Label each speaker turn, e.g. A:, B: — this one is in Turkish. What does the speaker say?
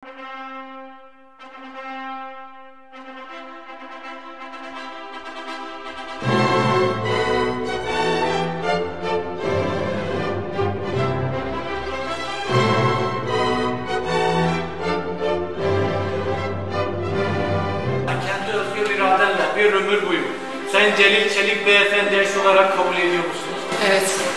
A: Kendi özgür iradenle bir ömür boyu Sayın Celil Çelik Beyefendi eş olarak kabul ediyor musunuz?
B: Evet.